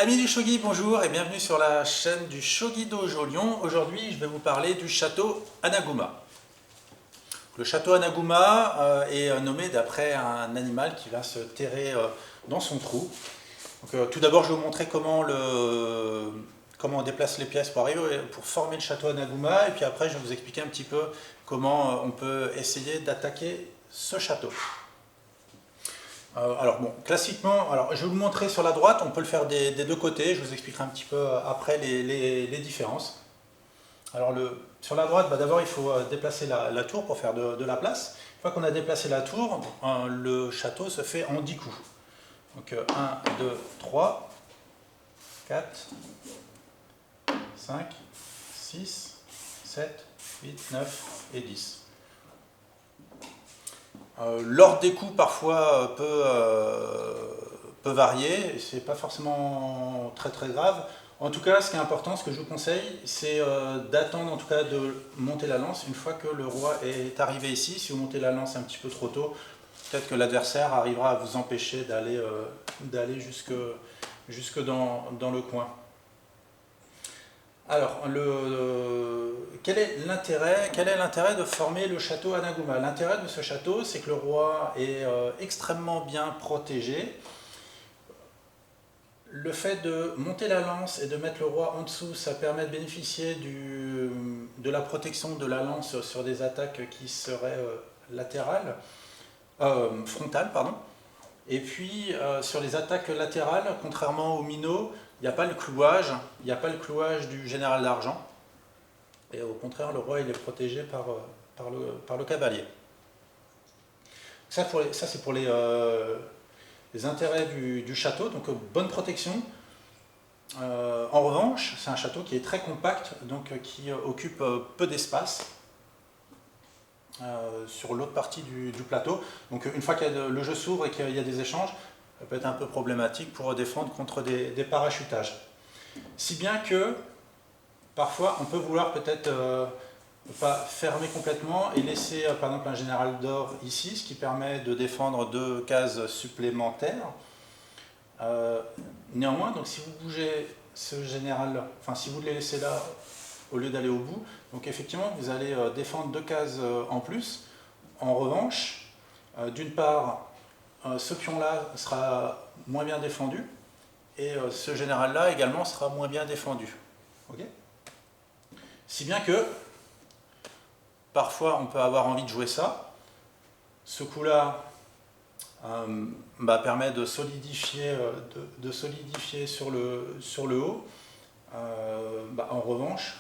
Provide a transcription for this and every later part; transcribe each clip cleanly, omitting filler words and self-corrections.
Amis du Shogi, bonjour et bienvenue sur la chaîne du Shogi Dojo Lyon. Aujourd'hui, je vais vous parler du château Anaguma. Le château Anaguma est nommé d'après un animal qui va se terrer dans son trou. Donc, tout d'abord, je vais vous montrer comment on déplace les pièces pour former le château Anaguma. Et puis après, je vais vous expliquer un petit peu comment on peut essayer d'attaquer ce château. Alors bon, classiquement, je vais vous montrer sur la droite, on peut le faire des deux côtés, je vous expliquerai un petit peu après les différences. Alors sur la droite, d'abord il faut déplacer la tour pour faire de la place. Une fois qu'on a déplacé la tour, le château se fait en 10 coups. Donc 1, 2, 3, 4, 5, 6, 7, 8, 9 et 10. L'ordre des coups parfois peut varier, c'est pas forcément très grave. En tout cas, ce qui est important, ce que je vous conseille, c'est d'attendre en tout cas de monter la lance une fois que le roi est arrivé ici. Si vous montez la lance un petit peu trop tôt, peut-être que l'adversaire arrivera à vous empêcher d'aller jusque dans le coin. Alors, quel est l'intérêt de former le château Anaguma? L'intérêt de ce château, c'est que le roi est extrêmement bien protégé. Le fait de monter la lance et de mettre le roi en dessous, ça permet de bénéficier de la protection de la lance sur des attaques qui seraient frontales, pardon. Et puis sur les attaques latérales, contrairement aux minots, il n'y a pas le clouage du général d'argent. Et au contraire, le roi il est protégé par le cavalier. Ça c'est pour les intérêts du château, donc bonne protection. En revanche, c'est un château qui est très compact, donc qui occupe peu d'espace sur l'autre partie du plateau. Donc une fois que le jeu s'ouvre et qu'il y a des échanges, ça peut être un peu problématique pour défendre contre des parachutages. Si bien que parfois on peut vouloir peut-être pas fermer complètement et laisser par exemple un général d'or ici, ce qui permet de défendre 2 cases supplémentaires. Néanmoins, donc si vous bougez ce général, enfin si vous le laissez là au lieu d'aller au bout, donc effectivement vous allez défendre 2 cases en plus. En revanche, d'une part, ce pion-là sera moins bien défendu et ce général-là également sera moins bien défendu. Okay, si bien que parfois on peut avoir envie de jouer ça. Ce coup-là permet de solidifier, sur le haut. En revanche,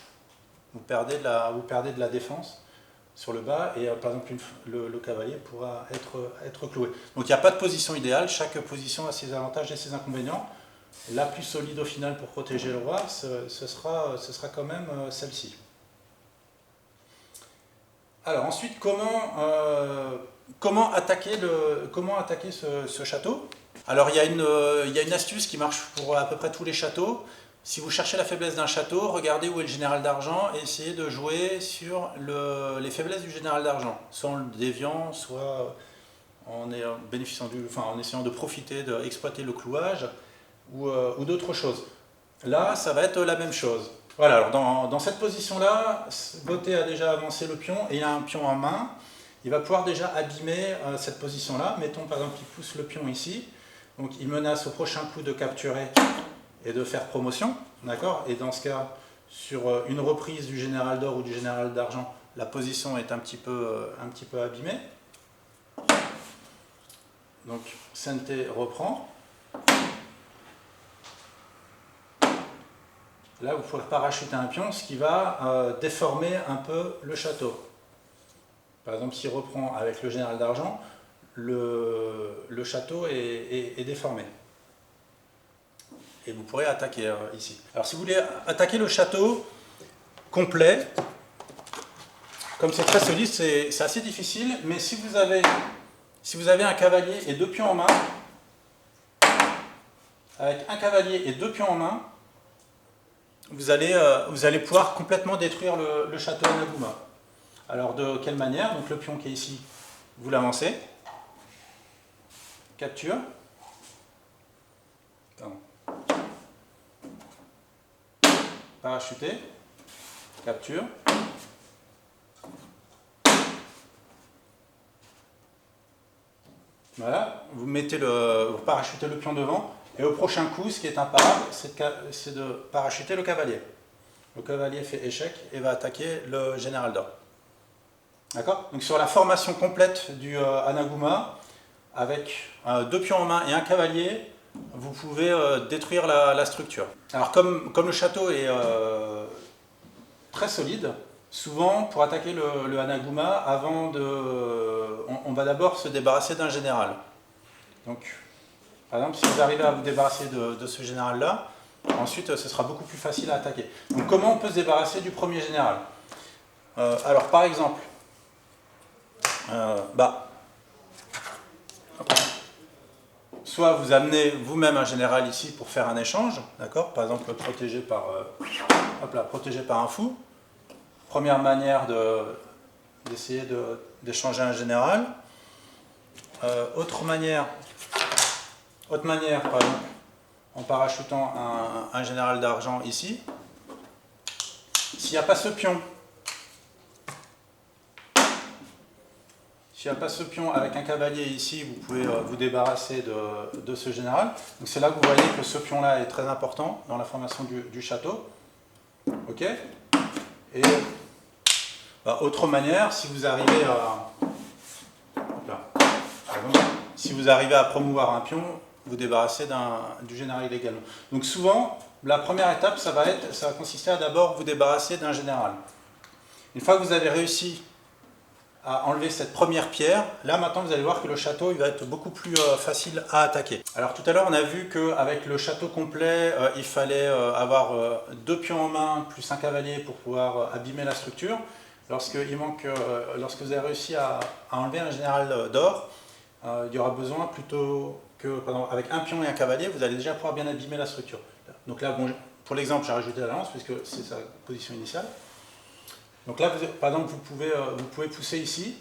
vous perdez de la défense sur le bas et par exemple le cavalier pourra être cloué. Donc il n'y a pas de position idéale, chaque position a ses avantages et ses inconvénients. La plus solide au final pour protéger le roi, ce sera quand même celle-ci. Alors ensuite, comment attaquer ce château? Alors il y a une astuce qui marche pour à peu près tous les châteaux. Si vous cherchez la faiblesse d'un château, regardez où est le général d'argent et essayez de jouer sur les faiblesses du général d'argent, soit en le déviant, soit en essayant de profiter, d'exploiter le clouage ou d'autres choses. Là, ça va être la même chose. Voilà, alors dans cette position-là, Gauthier a déjà avancé le pion et il a un pion en main. Il va pouvoir déjà abîmer cette position-là. Mettons par exemple qu'il pousse le pion ici. Donc il menace au prochain coup de capturer et de faire promotion, d'accord? Et dans ce cas, sur une reprise du général d'or ou du général d'argent, la position est un petit peu abîmée. Donc Sente reprend. Là, vous pouvez parachuter un pion, ce qui va déformer un peu le château. Par exemple, s'il reprend avec le général d'argent, le château est déformé. Et vous pourrez attaquer ici. Alors si vous voulez attaquer le château complet, comme c'est très solide, c'est assez difficile, mais si vous avez un cavalier et 2 pions en main, avec un cavalier et 2 pions en main, vous allez pouvoir complètement détruire le château Anaguma. Alors de quelle manière? Donc le pion qui est ici, vous l'avancez, capture, pardon. parachuté, capture. Voilà, vous parachutez le pion devant, et au prochain coup, ce qui est imparable, c'est de parachuter le cavalier. Le cavalier fait échec et va attaquer le général d'or. D'accord? Donc sur la formation complète du Hanaguma, avec 2 pions en main et un cavalier, vous pouvez détruire la structure. Alors comme le château est très solide, souvent pour attaquer le Hanaguma, on va d'abord se débarrasser d'un général. Donc par exemple, si vous arrivez à vous débarrasser de ce général-là, ensuite ce sera beaucoup plus facile à attaquer. Donc comment on peut se débarrasser du premier général? Alors par exemple, soit vous amenez vous-même un général ici pour faire un échange, d'accord? Par exemple, protégé par un fou. Première manière d'essayer d'échanger un général. Autre manière, par exemple, en parachutant un général d'argent ici. S'il n'y a pas ce pion, avec un cavalier ici, vous pouvez vous débarrasser de ce général. Donc c'est là que vous voyez que ce pion-là est très important dans la formation du château. Ok. Et autre manière, si vous arrivez à promouvoir un pion, vous débarrassez du général également. Donc souvent, la première étape, ça va consister à d'abord vous débarrasser d'un général. Une fois que vous avez réussi à enlever cette première pierre, là maintenant vous allez voir que le château il va être beaucoup plus facile à attaquer. Alors tout à l'heure on a vu qu'avec le château complet, il fallait avoir 2 pions en main plus un cavalier pour pouvoir abîmer la structure. Lorsque vous avez réussi à enlever un général d'or, il y aura besoin plutôt que, avec un pion et un cavalier, vous allez déjà pouvoir bien abîmer la structure. Donc là, bon, pour l'exemple, j'ai rajouté la lance puisque c'est sa position initiale. Donc là, par exemple, vous pouvez pousser ici.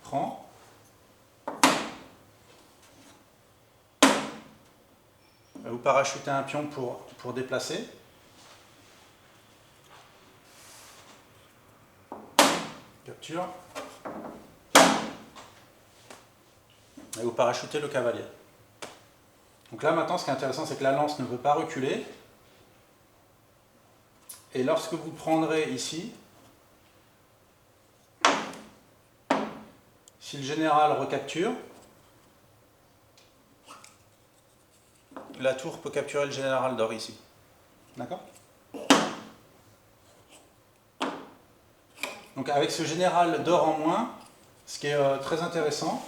Prends. Vous parachutez un pion pour déplacer. Capture. Et vous parachutez le cavalier. Donc là maintenant ce qui est intéressant c'est que la lance ne peut pas reculer. Et lorsque vous prendrez ici, si le général recapture, la tour peut capturer le général d'or ici. D'accord? Donc avec ce général d'or en moins, ce qui est très intéressant,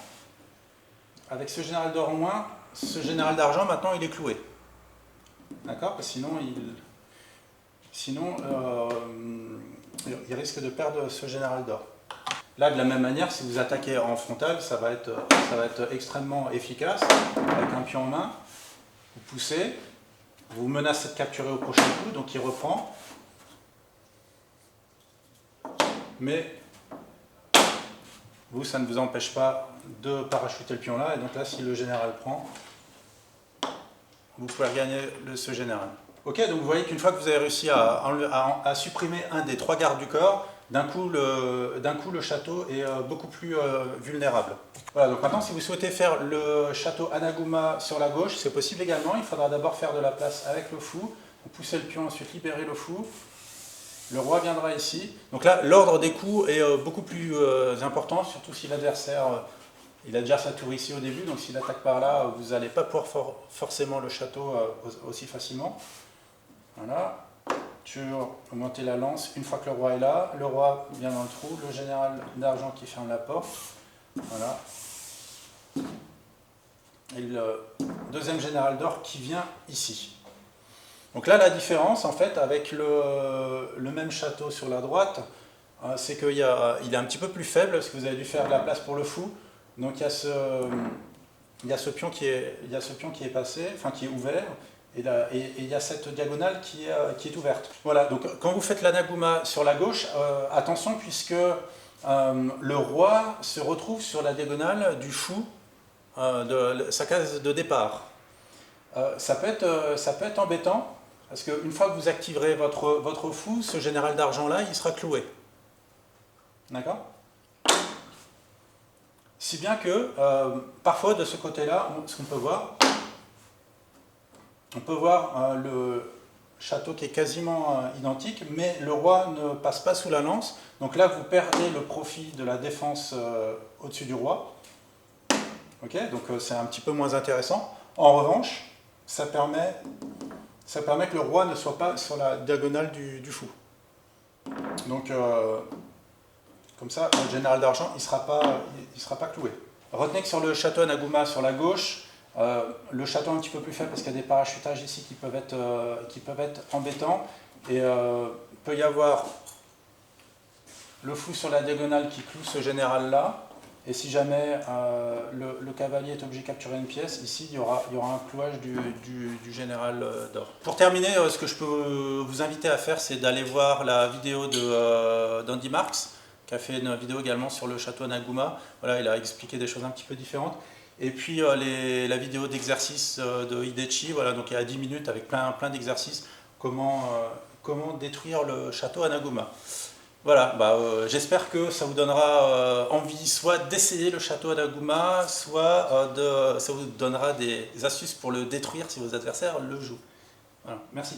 avec ce général d'or en moins, ce général d'argent maintenant il est cloué. D'accord? Sinon il risque de perdre ce général d'or. Là de la même manière, si vous attaquez en frontal, ça va être extrêmement efficace. Avec un pion en main, vous poussez, vous menacez de capturer au prochain coup, donc il reprend. Mais vous, ça ne vous empêche pas de parachuter le pion là, et donc là, si le général prend, vous pouvez regagner ce général. Ok, donc vous voyez qu'une fois que vous avez réussi à supprimer un des 3 gardes du corps, d'un coup le château est beaucoup plus vulnérable. Voilà, donc maintenant si vous souhaitez faire le château Hanaguma sur la gauche, c'est possible également, il faudra d'abord faire de la place avec le fou, pousser le pion, ensuite libérer le fou. Le roi viendra ici. Donc là, l'ordre des coups est beaucoup plus important, surtout si l'adversaire il a déjà sa tour ici au début, donc s'il attaque par là, vous n'allez pas pouvoir forcément le château aussi facilement. Voilà. Monter la lance une fois que le roi est là. Le roi vient dans le trou, le général d'argent qui ferme la porte. Voilà. Et le deuxième général d'or qui vient ici. Donc là, la différence, en fait, avec le même château sur la droite, c'est qu'il est un petit peu plus faible, parce que vous avez dû faire de la place pour le fou. Donc il y a ce pion qui est passé, enfin qui est ouvert, et il y a cette diagonale qui est ouverte. Voilà, donc quand vous faites l'Hanaguma sur la gauche, attention, puisque le roi se retrouve sur la diagonale du fou de sa case de départ. Ça peut être embêtant. Parce qu'une fois que vous activerez votre fou, ce général d'argent-là, il sera cloué. D'accord? Si bien que, parfois, de ce côté-là, ce qu'on peut voir, on peut voir le château qui est quasiment identique, mais le roi ne passe pas sous la lance. Donc là, vous perdez le profit de la défense au-dessus du roi. Ok, donc c'est un petit peu moins intéressant. En revanche, ça permet que le roi ne soit pas sur la diagonale du fou. Donc, comme ça, le général d'argent, il ne sera pas cloué. Retenez que sur le château Anaguma, sur la gauche, le château est un petit peu plus faible parce qu'il y a des parachutages ici qui peuvent être embêtants. Et il peut y avoir le fou sur la diagonale qui cloue ce général-là. Et si jamais le cavalier est obligé de capturer une pièce, ici il y aura un clouage du général d'or. Pour terminer, ce que je peux vous inviter à faire, c'est d'aller voir la vidéo d'Andy Marks, qui a fait une vidéo également sur le château Anaguma. Voilà, il a expliqué des choses un petit peu différentes. Et puis la vidéo d'exercice de Hidechi, voilà, donc il y a 10 minutes avec plein d'exercices, comment détruire le château Anaguma. Voilà, j'espère que ça vous donnera envie soit d'essayer le château Anaguma, soit ça vous donnera des astuces pour le détruire si vos adversaires le jouent. Voilà, merci.